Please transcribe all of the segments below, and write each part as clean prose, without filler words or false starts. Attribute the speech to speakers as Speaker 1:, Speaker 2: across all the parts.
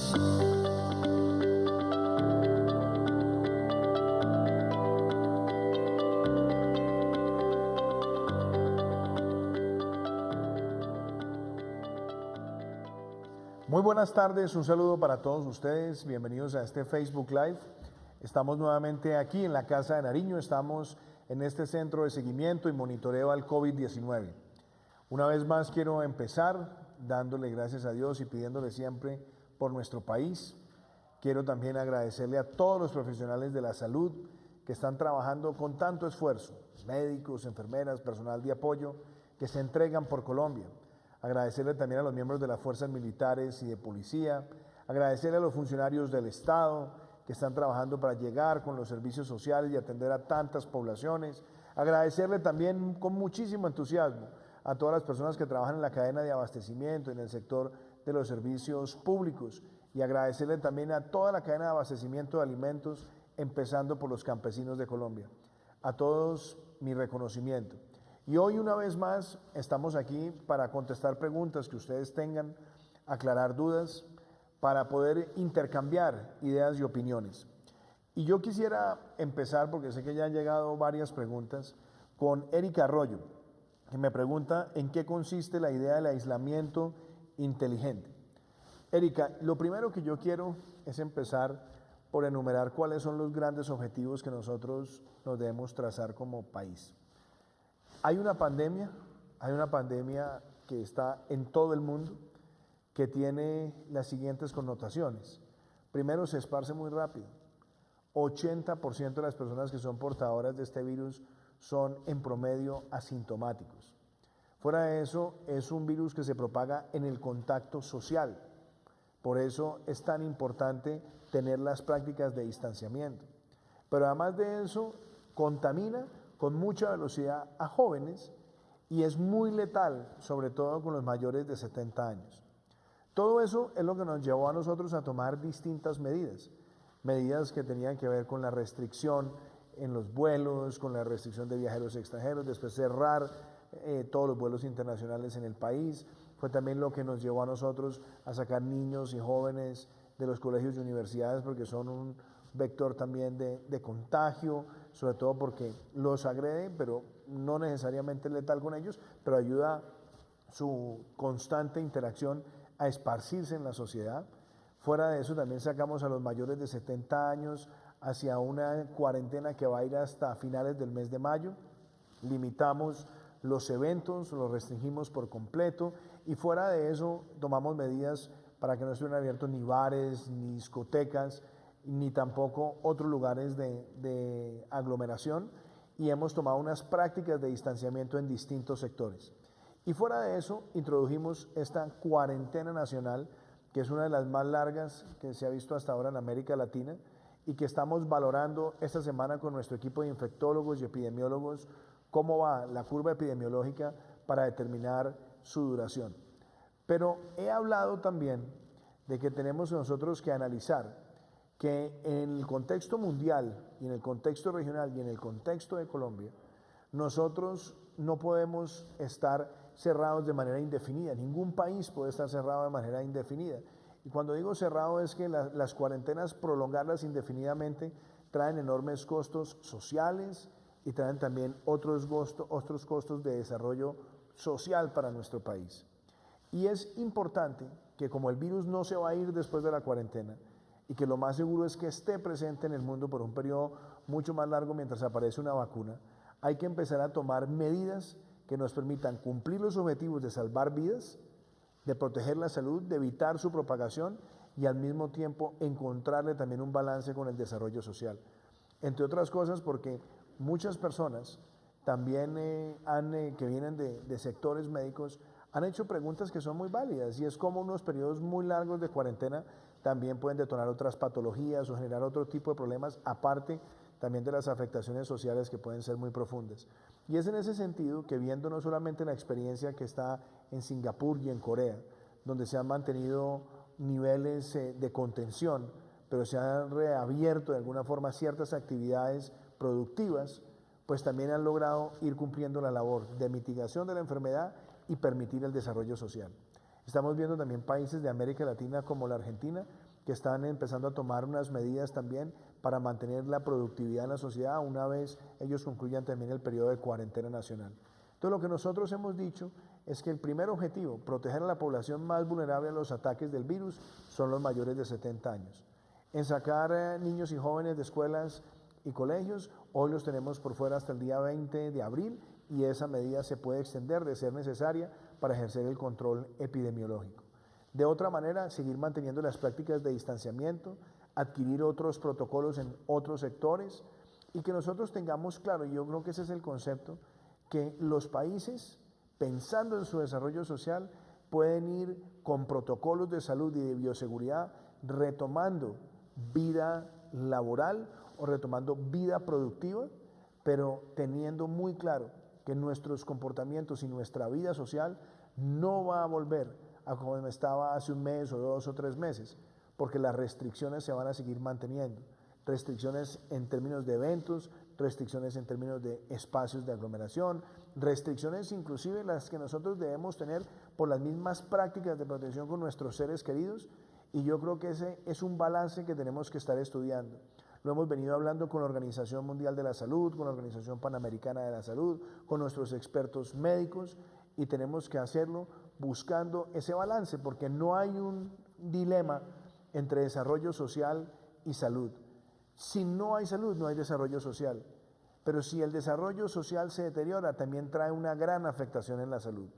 Speaker 1: Muy buenas tardes, un saludo para todos ustedes, bienvenidos a este Facebook Live. Estamos nuevamente aquí en la Casa de Nariño, estamos en este centro de seguimiento y monitoreo al COVID-19. Una vez más quiero empezar dándole gracias a Dios y pidiéndole siempre por nuestro país. Quiero también agradecerle a todos los profesionales de la salud que están trabajando con tanto esfuerzo, médicos, enfermeras, personal de apoyo que se entregan por Colombia. Agradecerle también a los miembros de las fuerzas militares y de policía, agradecerle a los funcionarios del Estado que están trabajando para llegar con los servicios sociales y atender a tantas poblaciones, agradecerle también con muchísimo entusiasmo a todas las personas que trabajan en la cadena de abastecimiento, en el sector de los servicios públicos, y agradecerle también a toda la cadena de abastecimiento de alimentos, empezando por los campesinos de Colombia. A todos mi reconocimiento. Y hoy una vez más estamos aquí para contestar preguntas que ustedes tengan, aclarar dudas, para poder intercambiar ideas y opiniones. Y yo quisiera empezar, porque sé que ya han llegado varias preguntas, con Erika Arroyo, que me pregunta en qué consiste la idea del aislamiento inteligente. Erika, lo primero que yo quiero es empezar por enumerar cuáles son los grandes objetivos que nosotros nos debemos trazar como país. Hay una pandemia que está en todo el mundo, que tiene las siguientes connotaciones. Primero, se esparce muy rápido. 80% de las personas que son portadoras de este virus son en promedio asintomáticos. Fuera de eso, es un virus que se propaga en el contacto social. Por eso es tan importante tener las prácticas de distanciamiento. Pero además de eso, contamina con mucha velocidad a jóvenes y es muy letal, sobre todo con los mayores de 70 años. Todo eso es lo que nos llevó a nosotros a tomar distintas medidas que tenían que ver con la restricción en los vuelos, con la restricción de viajeros extranjeros, después cerrar todos los vuelos internacionales en el país. Fue también lo que nos llevó a nosotros a sacar niños y jóvenes de los colegios y universidades, porque son un vector también de contagio, sobre todo porque los agrede, pero no necesariamente letal con ellos, pero ayuda su constante interacción a esparcirse en la sociedad. Fuera de eso, también sacamos a los mayores de 70 años hacia una cuarentena que va a ir hasta finales del mes de mayo. Limitamos los eventos, los restringimos por completo, y fuera de eso tomamos medidas para que no estuvieran abiertos ni bares, ni discotecas, ni tampoco otros lugares de aglomeración, y hemos tomado unas prácticas de distanciamiento en distintos sectores. Y fuera de eso, introdujimos esta cuarentena nacional, que es una de las más largas que se ha visto hasta ahora en América Latina, y que estamos valorando esta semana con nuestro equipo de infectólogos y epidemiólogos cómo va la curva epidemiológica para determinar su duración. Pero he hablado también de que tenemos nosotros que analizar que en el contexto mundial y en el contexto regional y en el contexto de Colombia, nosotros no podemos estar cerrados de manera indefinida. Ningún país puede estar cerrado de manera indefinida. Y cuando digo cerrado es que las cuarentenas, prolongarlas indefinidamente, traen enormes costos sociales y traen también otros costos de desarrollo social para nuestro país. Y es importante que, como el virus no se va a ir después de la cuarentena, y que lo más seguro es que esté presente en el mundo por un periodo mucho más largo mientras aparece una vacuna, hay que empezar a tomar medidas que nos permitan cumplir los objetivos de salvar vidas, de proteger la salud, de evitar su propagación y al mismo tiempo encontrarle también un balance con el desarrollo social. Entre otras cosas porque muchas personas también que vienen de sectores médicos han hecho preguntas que son muy válidas, y es como unos periodos muy largos de cuarentena también pueden detonar otras patologías o generar otro tipo de problemas, aparte también de las afectaciones sociales que pueden ser muy profundas. Y es en ese sentido que, viendo no solamente la experiencia que está en Singapur y en Corea, donde se han mantenido niveles de contención, pero se han reabierto de alguna forma ciertas actividades productivas, pues también han logrado ir cumpliendo la labor de mitigación de la enfermedad y permitir el desarrollo social. Estamos viendo también países de América Latina como la Argentina, que están empezando a tomar unas medidas también para mantener la productividad en la sociedad una vez ellos concluyan también el periodo de cuarentena nacional. Entonces lo que nosotros hemos dicho es que el primer objetivo, proteger a la población más vulnerable a los ataques del virus, son los mayores de 70 años. En sacar niños y jóvenes de escuelas y colegios, hoy los tenemos por fuera hasta el día 20 de abril y esa medida se puede extender de ser necesaria para ejercer el control epidemiológico. De otra manera, seguir manteniendo las prácticas de distanciamiento, adquirir otros protocolos en otros sectores y que nosotros tengamos claro, y yo creo que ese es el concepto, que los países, pensando en su desarrollo social, pueden ir con protocolos de salud y de bioseguridad retomando vida laboral o retomando vida productiva, pero teniendo muy claro que nuestros comportamientos y nuestra vida social no va a volver a como estaba hace un mes o 2 o 3 meses, porque las restricciones se van a seguir manteniendo. Restricciones en términos de eventos, restricciones en términos de espacios de aglomeración, restricciones inclusive las que nosotros debemos tener por las mismas prácticas de protección con nuestros seres queridos, y yo creo que ese es un balance que tenemos que estar estudiando. Lo hemos venido hablando con la Organización Mundial de la Salud, con la Organización Panamericana de la Salud, con nuestros expertos médicos, y tenemos que hacerlo buscando ese balance, porque no hay un dilema entre desarrollo social y salud. Si no hay salud, no hay desarrollo social. Pero si el desarrollo social se deteriora, también trae una gran afectación en la salud.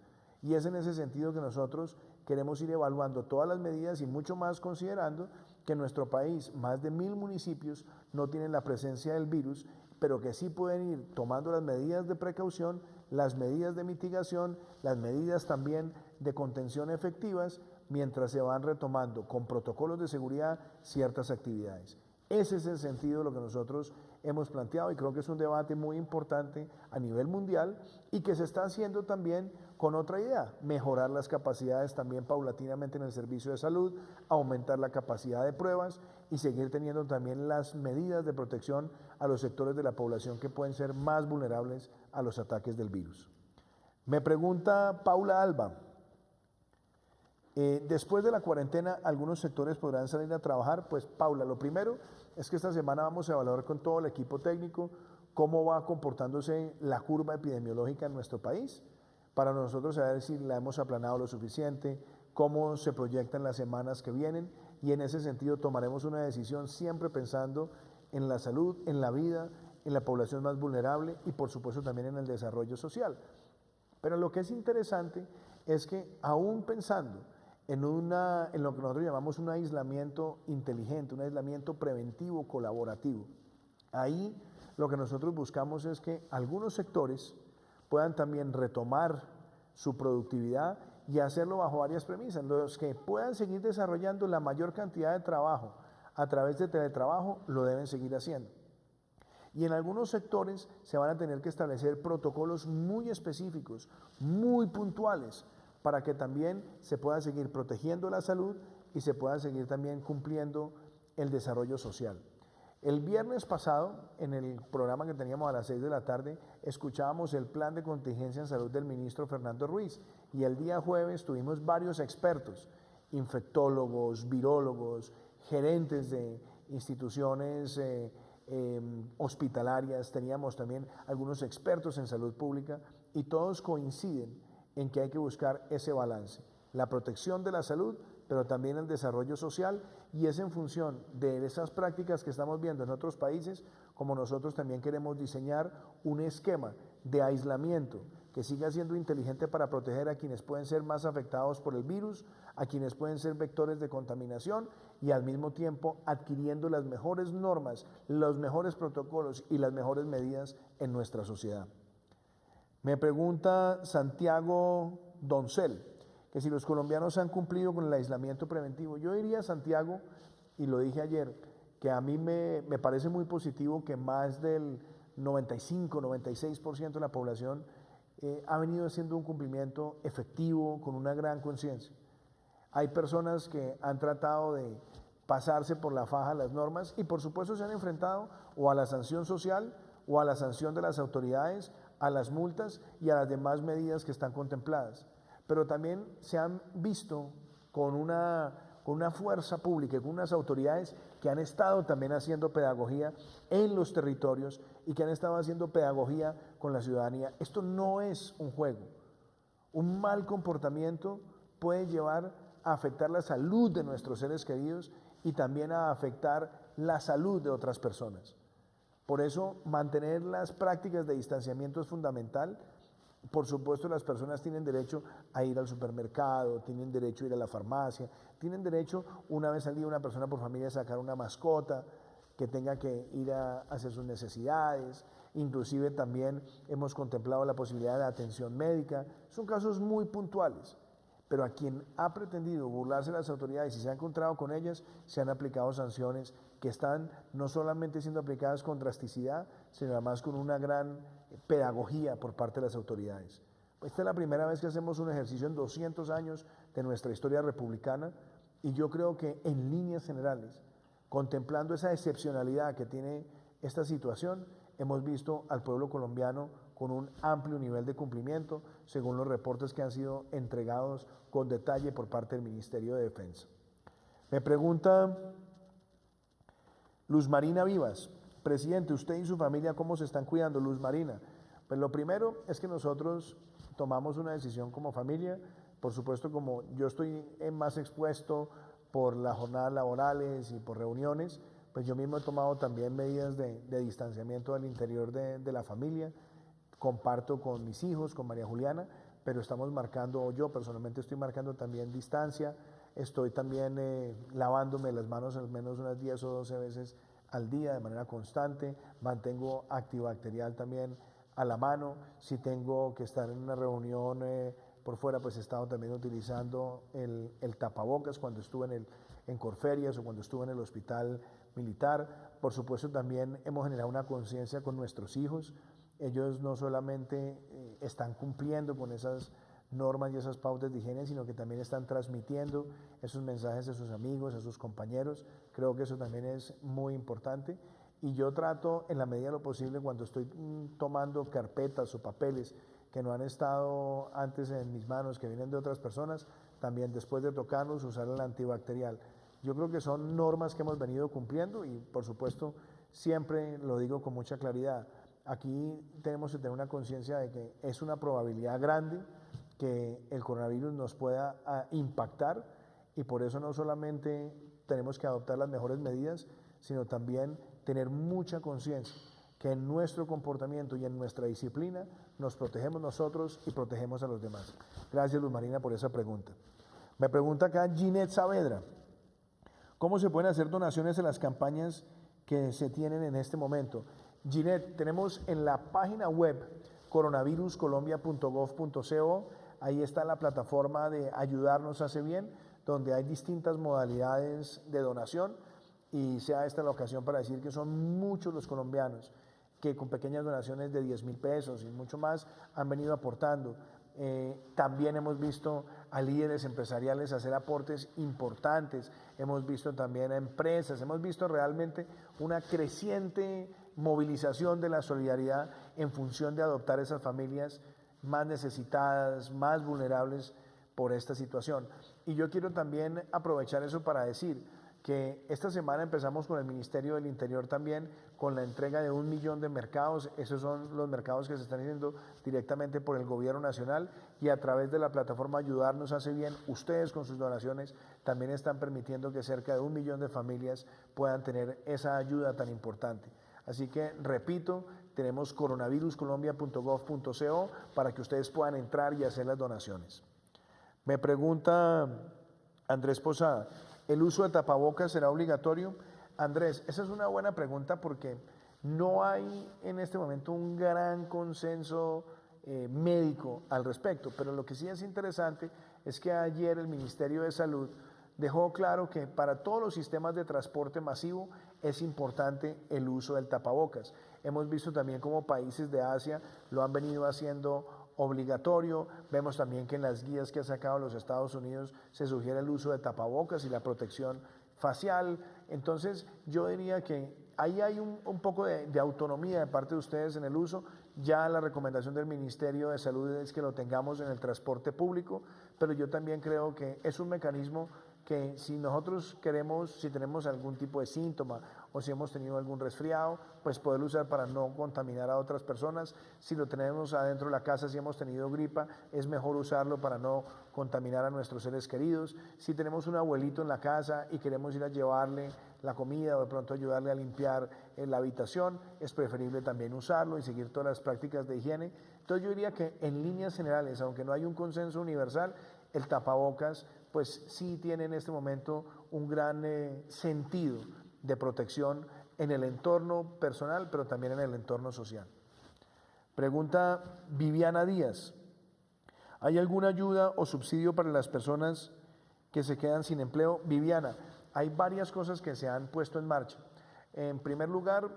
Speaker 1: Y es en ese sentido que nosotros queremos ir evaluando todas las medidas y mucho más considerando que en nuestro país más de 1000 municipios no tienen la presencia del virus, pero que sí pueden ir tomando las medidas de precaución, las medidas de mitigación, las medidas también de contención efectivas, mientras se van retomando con protocolos de seguridad ciertas actividades. Ese es el sentido de lo que nosotros hemos planteado y creo que es un debate muy importante a nivel mundial y que se está haciendo también con otra idea, mejorar las capacidades también paulatinamente en el servicio de salud, aumentar la capacidad de pruebas y seguir teniendo también las medidas de protección a los sectores de la población que pueden ser más vulnerables a los ataques del virus. Me pregunta Paula Alba, después de la cuarentena, ¿algunos sectores podrán salir a trabajar? Pues Paula, lo primero es que esta semana vamos a evaluar con todo el equipo técnico cómo va comportándose la curva epidemiológica en nuestro país, para nosotros saber si la hemos aplanado lo suficiente, cómo se proyectan las semanas que vienen, y en ese sentido tomaremos una decisión siempre pensando en la salud, en la vida, en la población más vulnerable y por supuesto también en el desarrollo social. Pero lo que es interesante es que aún pensando en lo que nosotros llamamos un aislamiento inteligente, un aislamiento preventivo, colaborativo. Ahí lo que nosotros buscamos es que algunos sectores puedan también retomar su productividad y hacerlo bajo varias premisas. Los que puedan seguir desarrollando la mayor cantidad de trabajo a través de teletrabajo lo deben seguir haciendo. Y en algunos sectores se van a tener que establecer protocolos muy específicos, muy puntuales, para que también se pueda seguir protegiendo la salud y se pueda seguir también cumpliendo el desarrollo social. El viernes pasado, en el programa que teníamos a las 6 de la tarde, escuchábamos el plan de contingencia en salud del ministro Fernando Ruiz, y el día jueves tuvimos varios expertos, infectólogos, virólogos, gerentes de instituciones hospitalarias, teníamos también algunos expertos en salud pública, y todos coinciden en que hay que buscar ese balance, la protección de la salud, pero también el desarrollo social, y es en función de esas prácticas que estamos viendo en otros países, como nosotros también queremos diseñar un esquema de aislamiento que siga siendo inteligente para proteger a quienes pueden ser más afectados por el virus, a quienes pueden ser vectores de contaminación, y al mismo tiempo adquiriendo las mejores normas, los mejores protocolos y las mejores medidas en nuestra sociedad. Me pregunta Santiago Doncel, que si los colombianos han cumplido con el aislamiento preventivo. Yo diría, Santiago, y lo dije ayer, que a mí me parece muy positivo que más del 95-96% de la población ha venido haciendo un cumplimiento efectivo, con una gran conciencia. Hay personas que han tratado de pasarse por la faja las normas y por supuesto se han enfrentado o a la sanción social o a la sanción de las autoridades, a las multas y a las demás medidas que están contempladas. Pero también se han visto con con una fuerza pública y con unas autoridades que han estado también haciendo pedagogía en los territorios y que han estado haciendo pedagogía con la ciudadanía. Esto no es un juego. Un mal comportamiento puede llevar a afectar la salud de nuestros seres queridos y también a afectar la salud de otras personas. Por eso, mantener las prácticas de distanciamiento es fundamental. Por supuesto, las personas tienen derecho a ir al supermercado, tienen derecho a ir a la farmacia, tienen derecho una vez al día una persona por familia a sacar una mascota que tenga que ir a hacer sus necesidades. Inclusive también hemos contemplado la posibilidad de atención médica. Son casos muy puntuales, pero a quien ha pretendido burlarse de las autoridades y se ha encontrado con ellas, se han aplicado sanciones que están no solamente siendo aplicadas con drasticidad, sino además con una gran pedagogía por parte de las autoridades. Esta es la primera vez que hacemos un ejercicio en 200 años de nuestra historia republicana y yo creo que en líneas generales, contemplando esa excepcionalidad que tiene esta situación, hemos visto al pueblo colombiano con un amplio nivel de cumplimiento, según los reportes que han sido entregados con detalle por parte del Ministerio de Defensa. Me pregunta Luz Marina Vivas, presidente, usted y su familia, ¿cómo se están cuidando? Luz Marina, pues lo primero es que nosotros tomamos una decisión como familia, por supuesto como yo estoy más expuesto por las jornadas laborales y por reuniones, pues yo mismo he tomado también medidas de distanciamiento al interior de la familia, comparto con mis hijos, con María Juliana, pero estamos marcando, o yo personalmente estoy marcando también distancia, estoy también lavándome las manos al menos unas 10 o 12 veces al día de manera constante, mantengo antibacterial también a la mano, si tengo que estar en una reunión por fuera, pues he estado también utilizando el tapabocas cuando estuve en Corferias o cuando estuve en el hospital militar. Por supuesto también hemos generado una conciencia con nuestros hijos, ellos no solamente están cumpliendo con esas normas y esas pautas de higiene, sino que también están transmitiendo esos mensajes a sus amigos, a sus compañeros. Creo que eso también es muy importante. Y yo trato, en la medida de lo posible, cuando estoy tomando carpetas o papeles que no han estado antes en mis manos, que vienen de otras personas, también después de tocarlos, usar el antibacterial. Yo creo que son normas que hemos venido cumpliendo y, por supuesto, siempre lo digo con mucha claridad. Aquí tenemos que tener una conciencia de que es una probabilidad grande que el coronavirus nos pueda impactar y por eso no solamente tenemos que adoptar las mejores medidas, sino también tener mucha conciencia que en nuestro comportamiento y en nuestra disciplina nos protegemos nosotros y protegemos a los demás. Gracias, Luz Marina, por esa pregunta. Me pregunta acá Ginette Saavedra, ¿cómo se pueden hacer donaciones en las campañas que se tienen en este momento? Ginette, tenemos en la página web coronaviruscolombia.gov.co, ahí está la plataforma de Ayudarnos Hace Bien, donde hay distintas modalidades de donación y sea esta la ocasión para decir que son muchos los colombianos que con pequeñas donaciones de 10.000 pesos y mucho más han venido aportando. También hemos visto a líderes empresariales hacer aportes importantes, hemos visto también a empresas, hemos visto realmente una creciente movilización de la solidaridad en función de adoptar esas familias más necesitadas, más vulnerables por esta situación. Y yo quiero también aprovechar eso para decir que esta semana empezamos con el Ministerio del Interior también con la entrega de 1 millón de mercados. Esos son los mercados que se están haciendo directamente por el gobierno nacional y a través de la plataforma Ayudarnos Hace Bien, ustedes con sus donaciones también están permitiendo que cerca de 1 millón de familias puedan tener esa ayuda tan importante. Así que, repito, tenemos coronaviruscolombia.gov.co para que ustedes puedan entrar y hacer las donaciones. Me pregunta Andrés Posada, ¿el uso de tapabocas será obligatorio? Andrés, esa es una buena pregunta porque no hay en este momento un gran consenso médico al respecto, pero lo que sí es interesante es que ayer el Ministerio de Salud dejó claro que para todos los sistemas de transporte masivo es importante el uso del tapabocas. Hemos visto también cómo países de Asia lo han venido haciendo obligatorio. Vemos también que en las guías que ha sacado los Estados Unidos se sugiere el uso de tapabocas y la protección facial. Entonces yo diría que ahí hay un poco de autonomía de parte de ustedes en el uso. Ya la recomendación del Ministerio de Salud es que lo tengamos en el transporte público, pero yo también creo que es un mecanismo que si nosotros queremos, si tenemos algún tipo de síntoma o si hemos tenido algún resfriado, pues poderlo usar para no contaminar a otras personas. Si lo tenemos adentro de la casa, si hemos tenido gripa, es mejor usarlo para no contaminar a nuestros seres queridos. Si tenemos un abuelito en la casa y queremos ir a llevarle la comida o de pronto ayudarle a limpiar la habitación, es preferible también usarlo y seguir todas las prácticas de higiene. Entonces yo diría que en líneas generales, aunque no hay un consenso universal, el tapabocas pues sí tiene en este momento un gran sentido de protección en el entorno personal, pero también en el entorno social. Pregunta Viviana Díaz, ¿hay alguna ayuda o subsidio para las personas que se quedan sin empleo? Viviana, hay varias cosas que se han puesto en marcha. En primer lugar,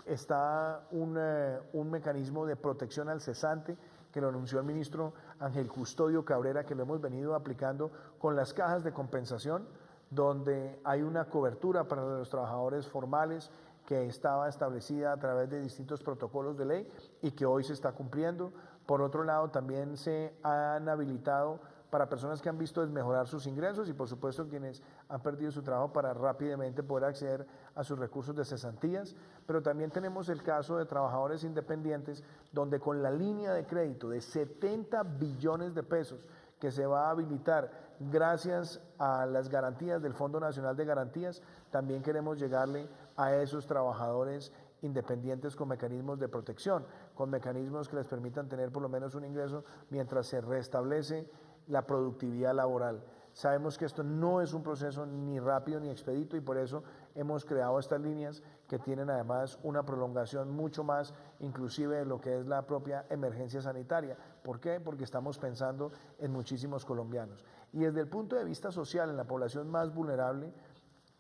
Speaker 1: está un mecanismo de protección al cesante que lo anunció el ministro Ángel Custodio Cabrera, que lo hemos venido aplicando con las cajas de compensación, donde hay una cobertura para los trabajadores formales que estaba establecida a través de distintos protocolos de ley y que hoy se está cumpliendo. Por otro lado, también se han habilitado para personas que han visto desmejorar sus ingresos y por supuesto quienes han perdido su trabajo para rápidamente poder acceder a sus recursos de cesantías, pero también tenemos el caso de trabajadores independientes donde con la línea de crédito de 70 billones de pesos que se va a habilitar gracias a las garantías del Fondo Nacional de Garantías, también queremos llegarle a esos trabajadores independientes con mecanismos de protección, con mecanismos que les permitan tener por lo menos un ingreso mientras se restablece la productividad laboral. Sabemos que esto no es un proceso ni rápido ni expedito y por eso hemos creado estas líneas que tienen además una prolongación mucho más inclusive de lo que es la propia emergencia sanitaria. ¿Por qué? Porque estamos pensando en muchísimos colombianos. Y desde el punto de vista social, en la población más vulnerable,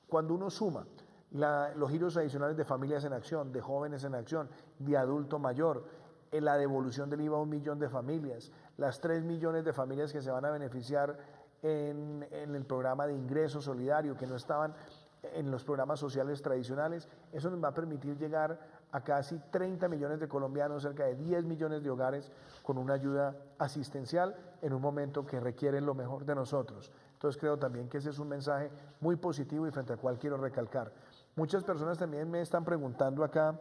Speaker 1: cuando uno suma los giros adicionales de familias en acción, de jóvenes en acción, de adulto mayor, la devolución del IVA a 1 millón de familias, las 3 millones de familias que se van a beneficiar en el programa de ingreso solidario, que no estaban en los programas sociales tradicionales, eso nos va a permitir llegar a casi 30 millones de colombianos, cerca de 10 millones de hogares con una ayuda asistencial en un momento que requieren lo mejor de nosotros. Entonces creo también que ese es un mensaje muy positivo y frente al cual quiero recalcar. Muchas personas también me están preguntando acá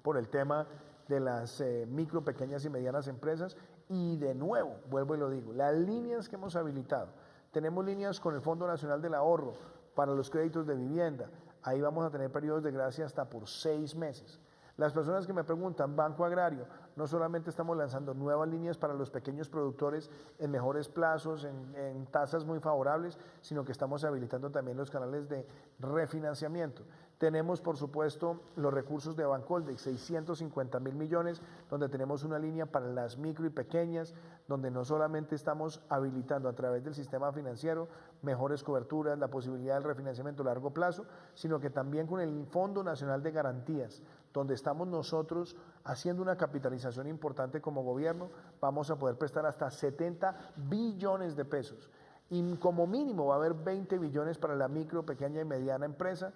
Speaker 1: por el tema de las micro, pequeñas y medianas empresas y de nuevo, vuelvo y lo digo, las líneas que hemos habilitado, tenemos líneas con el Fondo Nacional del Ahorro para los créditos de vivienda, ahí vamos a tener periodos de gracia hasta por 6 meses. Las personas que me preguntan, Banco Agrario, no solamente estamos lanzando nuevas líneas para los pequeños productores en mejores plazos, en tasas muy favorables, sino que estamos habilitando también los canales de refinanciamiento. Tenemos, por supuesto, los recursos de Bancoldex, 650.000 millones, donde tenemos una línea para las micro y pequeñas, donde no solamente estamos habilitando a través del sistema financiero mejores coberturas, la posibilidad del refinanciamiento a largo plazo, sino que también con el Fondo Nacional de Garantías, donde estamos nosotros haciendo una capitalización importante como gobierno, vamos a poder prestar hasta 70 billones de pesos. Y como mínimo va a haber 20 billones para la micro, pequeña y mediana empresa.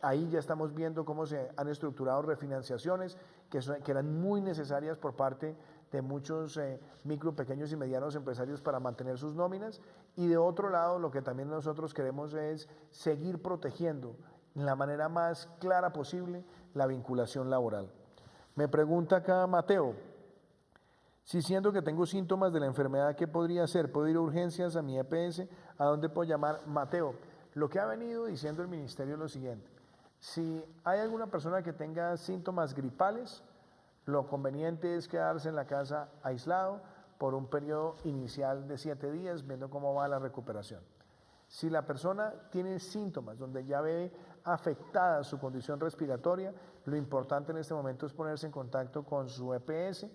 Speaker 1: Ahí ya estamos viendo cómo se han estructurado refinanciaciones que eran muy necesarias por parte de muchos micro, pequeños y medianos empresarios para mantener sus nóminas. Y de otro lado, lo que también nosotros queremos es seguir protegiendo de la manera más clara posible la vinculación laboral. Me pregunta acá Mateo, si siento que tengo síntomas de la enfermedad, ¿qué podría hacer? ¿Puedo ir a urgencias, a mi EPS? ¿A dónde puedo llamar? Mateo, lo que ha venido diciendo el ministerio es lo siguiente. Si hay alguna persona que tenga síntomas gripales, lo conveniente es quedarse en la casa aislado por un periodo inicial de 7 días, viendo cómo va la recuperación. Si la persona tiene síntomas donde ya ve afectada su condición respiratoria, lo importante en este momento es ponerse en contacto con su EPS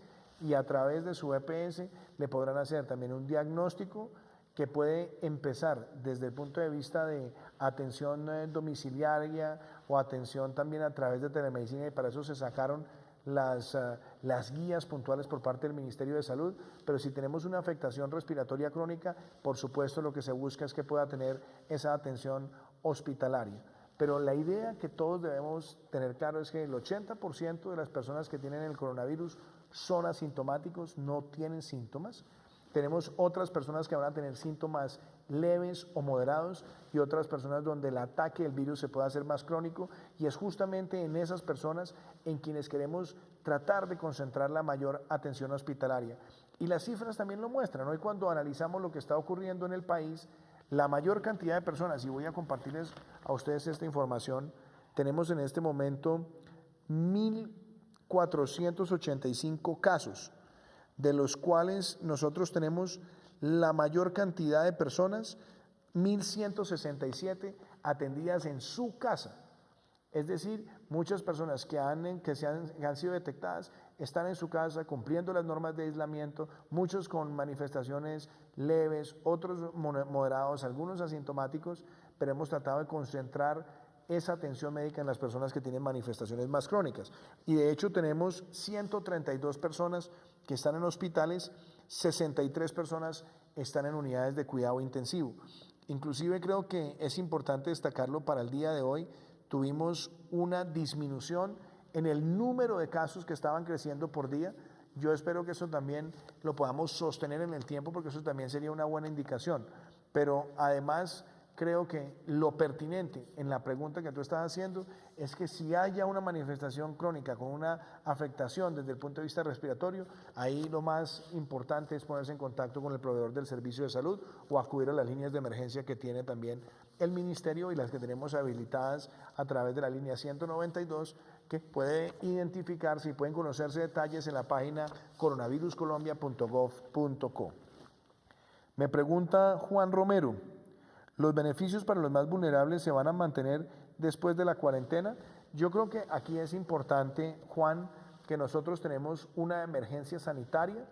Speaker 1: y a través de su EPS le podrán hacer también un diagnóstico que puede empezar desde el punto de vista de atención domiciliaria o atención también a través de telemedicina, y para eso se sacaron las guías puntuales por parte del Ministerio de Salud, pero si tenemos una afectación respiratoria crónica, por supuesto lo que se busca es que pueda tener esa atención hospitalaria. Pero la idea que todos debemos tener claro es que el 80% de las personas que tienen el coronavirus son asintomáticos, no tienen síntomas. Tenemos otras personas que van a tener síntomas leves o moderados y otras personas donde el ataque del virus se puede hacer más crónico, y es justamente en esas personas en quienes queremos tratar de concentrar la mayor atención hospitalaria. Y las cifras también lo muestran. Hoy, cuando analizamos lo que está ocurriendo en el país, la mayor cantidad de personas, y voy a compartirles a ustedes esta información, tenemos en este momento 1.485 casos, de los cuales nosotros tenemos la mayor cantidad de personas, 1.167, atendidas en su casa. Es decir, muchas personas que han sido detectadas están en su casa cumpliendo las normas de aislamiento, muchos con manifestaciones leves, otros moderados, algunos asintomáticos, pero hemos tratado de concentrar esa atención médica en las personas que tienen manifestaciones más crónicas. Y de hecho tenemos 132 personas que están en hospitales, 63 personas están en unidades de cuidado intensivo. Inclusive creo que es importante destacarlo para el día de hoy, tuvimos una disminución en el número de casos que estaban creciendo por día. Yo espero que eso también lo podamos sostener en el tiempo, porque eso también sería una buena indicación. Pero además creo que lo pertinente en la pregunta que tú estás haciendo es que si haya una manifestación crónica con una afectación desde el punto de vista respiratorio, ahí lo más importante es ponerse en contacto con el proveedor del servicio de salud o acudir a las líneas de emergencia que tiene también el ministerio y las que tenemos habilitadas a través de la línea 192, que puede identificarse y pueden conocerse detalles en la página coronaviruscolombia.gov.co. Me pregunta Juan Romero: ¿los beneficios para los más vulnerables se van a mantener después de la cuarentena? Yo creo que aquí es importante, Juan, que nosotros tenemos una emergencia sanitaria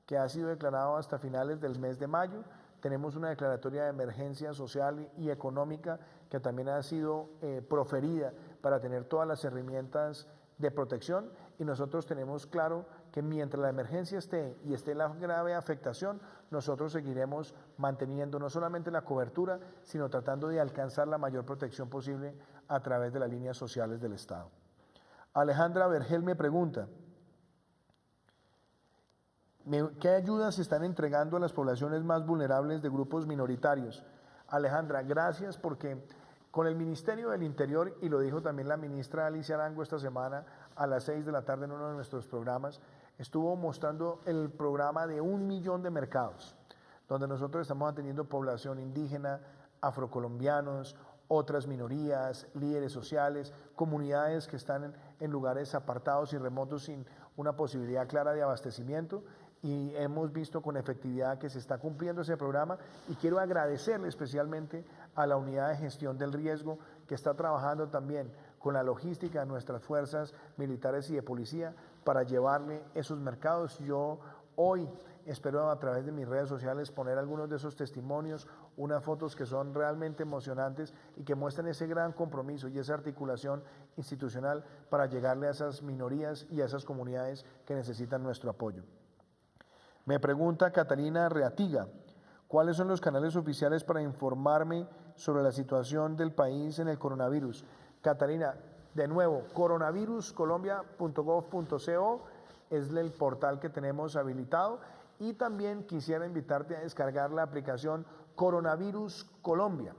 Speaker 1: que ha sido declarada hasta finales del mes de mayo. Tenemos una declaratoria de emergencia social y económica que también ha sido proferida para tener todas las herramientas de protección, y nosotros tenemos claro que mientras la emergencia esté y esté la grave afectación, nosotros seguiremos manteniendo no solamente la cobertura, sino tratando de alcanzar la mayor protección posible a través de las líneas sociales del Estado. Alejandra Vergel me pregunta: ¿qué ayudas se están entregando a las poblaciones más vulnerables de grupos minoritarios? Alejandra, gracias, porque con el Ministerio del Interior, y lo dijo también la ministra Alicia Arango esta semana a las 6 de la tarde en uno de nuestros programas, estuvo mostrando el programa de 1 millón de mercados, donde nosotros estamos atendiendo población indígena, afrocolombianos, otras minorías, líderes sociales, comunidades que están en lugares apartados y remotos sin una posibilidad clara de abastecimiento, y hemos visto con efectividad que se está cumpliendo ese programa, y quiero agradecerle especialmente a la unidad de gestión del riesgo que está trabajando también con la logística de nuestras fuerzas militares y de policía para llevarle esos mercados. Yo hoy espero a través de mis redes sociales poner algunos de esos testimonios, unas fotos que son realmente emocionantes y que muestran ese gran compromiso y esa articulación institucional para llegarle a esas minorías y a esas comunidades que necesitan nuestro apoyo. Me pregunta Catalina Reatiga: ¿cuáles son los canales oficiales para informarme sobre la situación del país en el coronavirus? Catalina, de nuevo, coronaviruscolombia.gov.co es el portal que tenemos habilitado, y también quisiera invitarte a descargar la aplicación Coronavirus Colombia,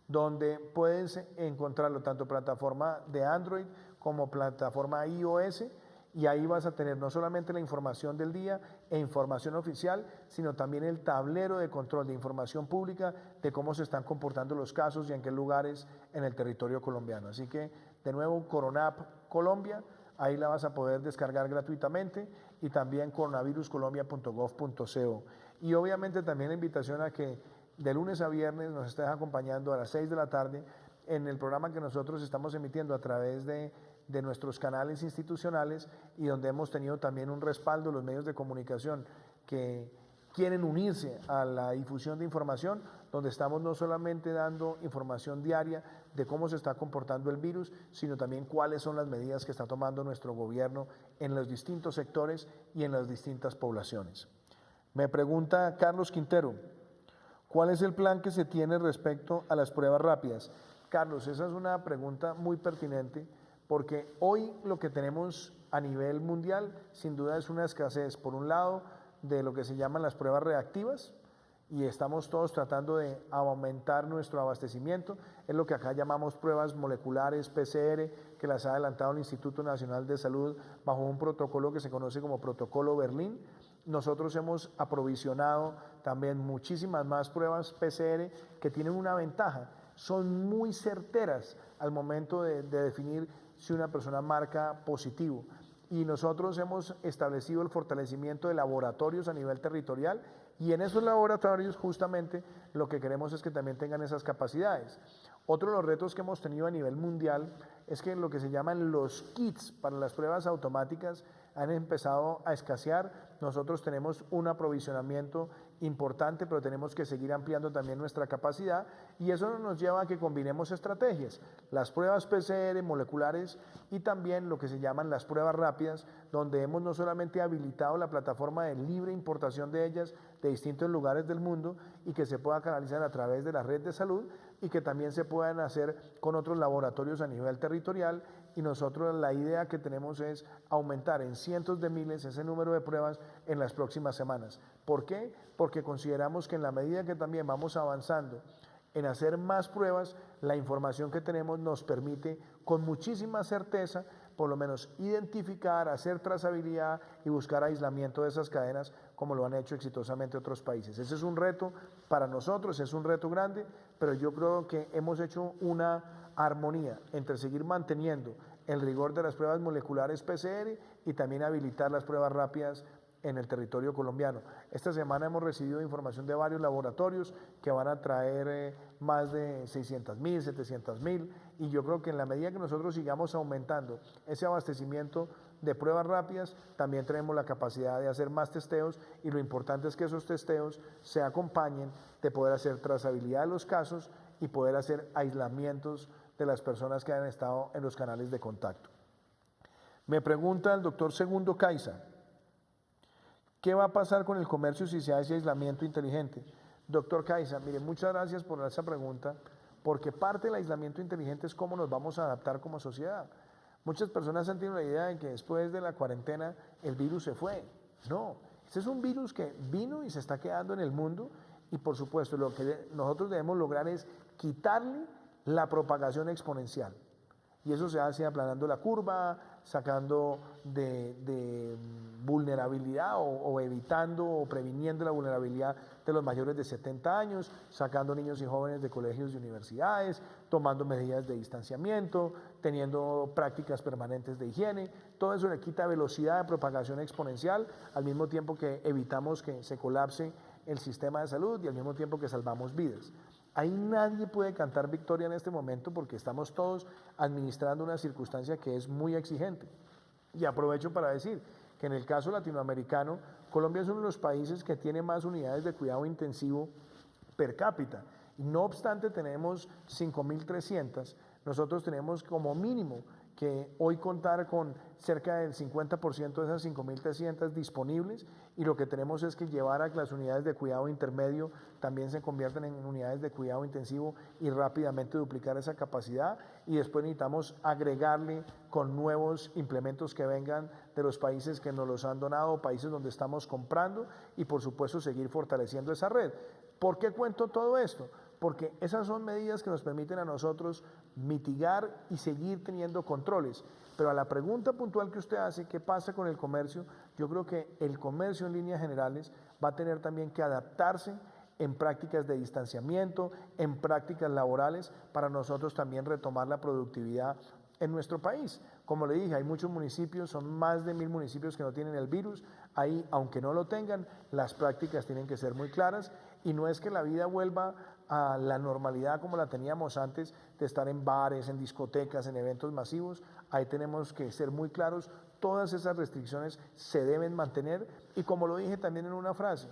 Speaker 1: donde puedes encontrarlo tanto plataforma de Android como plataforma iOS, y ahí vas a tener no solamente la información del día e información oficial, sino también el tablero de control de información pública de cómo se están comportando los casos y en qué lugares en el territorio colombiano. Así que, de nuevo, Coronap Colombia, ahí la vas a poder descargar gratuitamente, y también coronaviruscolombia.gov.co. Y obviamente también la invitación a que de lunes a viernes nos estés acompañando a las 6 de la tarde en el programa que nosotros estamos emitiendo a través de nuestros canales institucionales, y donde hemos tenido también un respaldo de los medios de comunicación que quieren unirse a la difusión de información, donde estamos no solamente dando información diaria de cómo se está comportando el virus, sino también cuáles son las medidas que está tomando nuestro gobierno en los distintos sectores y en las distintas poblaciones. Me pregunta Carlos Quintero: ¿cuál es el plan que se tiene respecto a las pruebas rápidas? Carlos, esa es una pregunta muy pertinente, porque hoy lo que tenemos a nivel mundial sin duda es una escasez, por un lado, de lo que se llaman las pruebas reactivas, y estamos todos tratando de aumentar nuestro abastecimiento. Es lo que acá llamamos pruebas moleculares PCR, que las ha adelantado el Instituto Nacional de Salud bajo un protocolo que se conoce como Protocolo Berlín. Nosotros hemos aprovisionado también muchísimas más pruebas PCR que tienen una ventaja, son muy certeras al momento de definir si una persona marca positivo. Y nosotros hemos establecido el fortalecimiento de laboratorios a nivel territorial, y en esos laboratorios justamente lo que queremos es que también tengan esas capacidades. Otro de los retos que hemos tenido a nivel mundial es que lo que se llaman los kits para las pruebas automáticas han empezado a escasear. Nosotros tenemos un aprovisionamiento importante, pero tenemos que seguir ampliando también nuestra capacidad, y eso nos lleva a que combinemos estrategias, las pruebas PCR moleculares y también lo que se llaman las pruebas rápidas, donde hemos no solamente habilitado la plataforma de libre importación de ellas de distintos lugares del mundo y que se pueda canalizar a través de la red de salud, y que también se puedan hacer con otros laboratorios a nivel territorial. Y nosotros la idea que tenemos es aumentar en cientos de miles ese número de pruebas en las próximas semanas. ¿Por qué? Porque consideramos que en la medida que también vamos avanzando en hacer más pruebas, la información que tenemos nos permite con muchísima certeza por lo menos identificar, hacer trazabilidad y buscar aislamiento de esas cadenas, como lo han hecho exitosamente otros países. Ese es un reto para nosotros, es un reto grande, pero yo creo que hemos hecho una armonía entre seguir manteniendo el rigor de las pruebas moleculares PCR y también habilitar las pruebas rápidas en el territorio colombiano. Esta semana hemos recibido información de varios laboratorios que van a traer más de 600.000, 700.000, y yo creo que en la medida que nosotros sigamos aumentando ese abastecimiento de pruebas rápidas, también tenemos la capacidad de hacer más testeos, y lo importante es que esos testeos se acompañen de poder hacer trazabilidad de los casos y poder hacer aislamientos de las personas que han estado en los canales de contacto. Me pregunta el doctor Segundo Caiza, ¿qué va a pasar con el comercio si se hace aislamiento inteligente? Doctor Caiza, mire, muchas gracias por esa pregunta, porque parte del aislamiento inteligente es cómo nos vamos a adaptar como sociedad. Muchas personas han tenido la idea de que después de la cuarentena el virus se fue. No, este es un virus que vino y se está quedando en el mundo, y por supuesto lo que nosotros debemos lograr es quitarle la propagación exponencial. Y eso se hace aplanando la curva, sacando de vulnerabilidad o evitando o previniendo la vulnerabilidad de los mayores de 70 años, sacando niños y jóvenes de colegios y universidades, tomando medidas de distanciamiento, teniendo prácticas permanentes de higiene. Todo eso le quita velocidad de propagación exponencial, al mismo tiempo que evitamos que se colapse el sistema de salud y al mismo tiempo que salvamos vidas. Ahí nadie puede cantar victoria en este momento, porque estamos todos administrando una circunstancia que es muy exigente. Y aprovecho para decir que en el caso latinoamericano, Colombia es uno de los países que tiene más unidades de cuidado intensivo per cápita. Y no obstante tenemos 5.300, nosotros tenemos como mínimo que hoy contar con cerca del 50% de esas 5.300 disponibles, y lo que tenemos es que llevar a que las unidades de cuidado intermedio también se conviertan en unidades de cuidado intensivo y rápidamente duplicar esa capacidad, y después necesitamos agregarle con nuevos implementos que vengan de los países que nos los han donado, países donde estamos comprando, y por supuesto seguir fortaleciendo esa red. ¿Por qué cuento todo esto? Porque esas son medidas que nos permiten a nosotros mitigar y seguir teniendo controles. Pero a la pregunta puntual que usted hace, ¿qué pasa con el comercio? Yo creo que el comercio en líneas generales va a tener también que adaptarse en prácticas de distanciamiento, en prácticas laborales, para nosotros también retomar la productividad en nuestro país. Como le dije, hay muchos municipios, son más de 1.000 municipios que no tienen el virus. Ahí, aunque no lo tengan, las prácticas tienen que ser muy claras, y no es que la vida vuelva a la normalidad como la teníamos antes, de estar en bares, en discotecas, en eventos masivos. Ahí tenemos que ser muy claros, todas esas restricciones se deben mantener, y como lo dije también en una frase,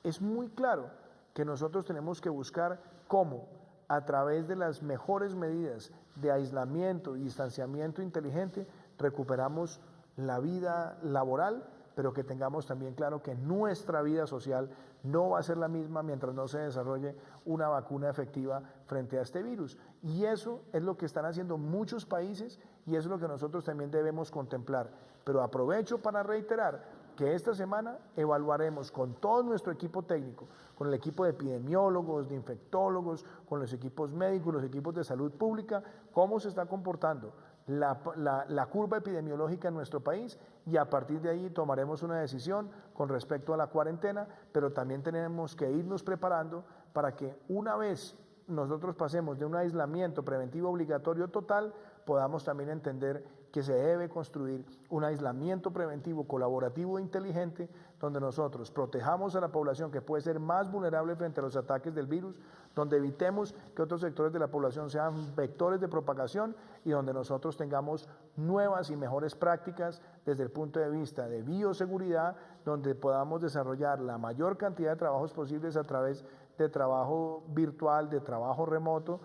Speaker 1: es muy claro que nosotros tenemos que buscar cómo, a través de las mejores medidas de aislamiento y distanciamiento inteligente, recuperamos la vida laboral, pero que tengamos también claro que nuestra vida social no va a ser la misma mientras no se desarrolle una vacuna efectiva frente a este virus. Y eso es lo que están haciendo muchos países, y eso es lo que nosotros también debemos contemplar. Pero aprovecho para reiterar, que esta semana evaluaremos con todo nuestro equipo técnico, con el equipo de epidemiólogos, de infectólogos, con los equipos médicos, los equipos de salud pública, cómo se está comportando la curva epidemiológica en nuestro país, y a partir de ahí tomaremos una decisión con respecto a la cuarentena, pero también tenemos que irnos preparando para que una vez nosotros pasemos de un aislamiento preventivo obligatorio total, podamos también entender que se debe construir un aislamiento preventivo colaborativo e inteligente, donde nosotros protejamos a la población que puede ser más vulnerable frente a los ataques del virus, donde evitemos que otros sectores de la población sean vectores de propagación, y donde nosotros tengamos nuevas y mejores prácticas desde el punto de vista de bioseguridad, donde podamos desarrollar la mayor cantidad de trabajos posibles a través de trabajo virtual, de trabajo remoto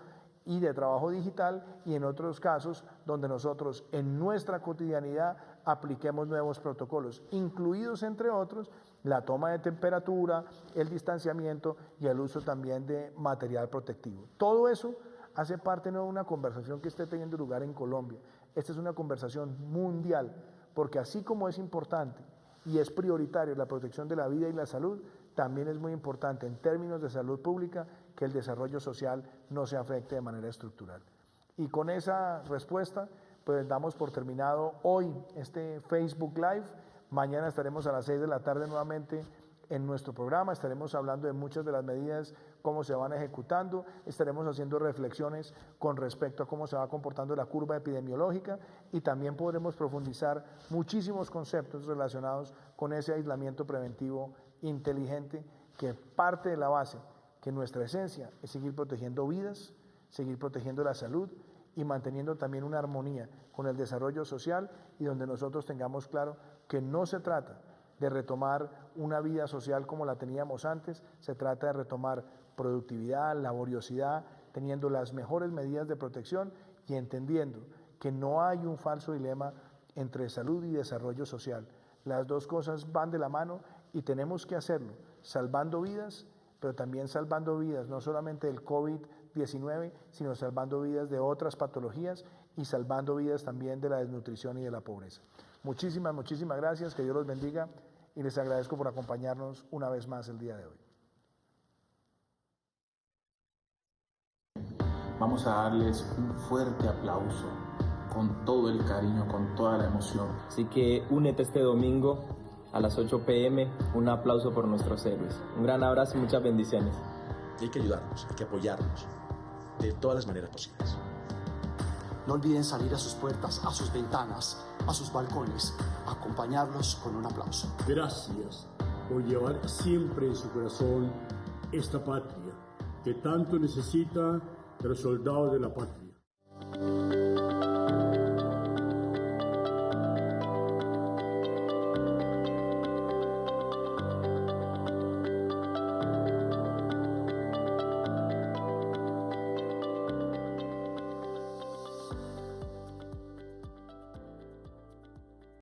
Speaker 1: y de trabajo digital, y en otros casos donde nosotros en nuestra cotidianidad apliquemos nuevos protocolos, incluidos entre otros la toma de temperatura, el distanciamiento y el uso también de material protectivo. Todo eso hace parte no de una conversación que esté teniendo lugar en Colombia. Esta es una conversación mundial, porque así como es importante y es prioritario la protección de la vida y la salud, también es muy importante en términos de salud pública que el desarrollo social no se afecte de manera estructural. Y con esa respuesta, pues damos por terminado hoy este Facebook Live. Mañana estaremos a las 6 de la tarde nuevamente en nuestro programa, estaremos hablando de muchas de las medidas, cómo se van ejecutando, estaremos haciendo reflexiones con respecto a cómo se va comportando la curva epidemiológica, y también podremos profundizar muchísimos conceptos relacionados con ese aislamiento preventivo inteligente, que parte de la base que nuestra esencia es seguir protegiendo vidas, seguir protegiendo la salud y manteniendo también una armonía con el desarrollo social, y donde nosotros tengamos claro que no se trata de retomar una vida social como la teníamos antes, se trata de retomar productividad, laboriosidad, teniendo las mejores medidas de protección y entendiendo que no hay un falso dilema entre salud y desarrollo social. Las dos cosas van de la mano y tenemos que hacerlo, salvando vidas, pero también salvando vidas no solamente del COVID-19, sino salvando vidas de otras patologías y salvando vidas también de la desnutrición y de la pobreza. Muchísimas gracias, que Dios los bendiga, y les agradezco por acompañarnos una vez más el día de hoy.
Speaker 2: Vamos a darles un fuerte aplauso, con todo el cariño, con toda la emoción.
Speaker 3: Así que únete este domingo a las 8 p.m, un aplauso por nuestros héroes. Un gran abrazo y muchas bendiciones.
Speaker 4: Hay que ayudarnos, hay que apoyarnos de todas las maneras posibles.
Speaker 5: No olviden salir a sus puertas, a sus ventanas, a sus balcones, acompañarlos con un aplauso.
Speaker 6: Gracias por llevar siempre en su corazón esta patria que tanto necesita de los soldados de la patria.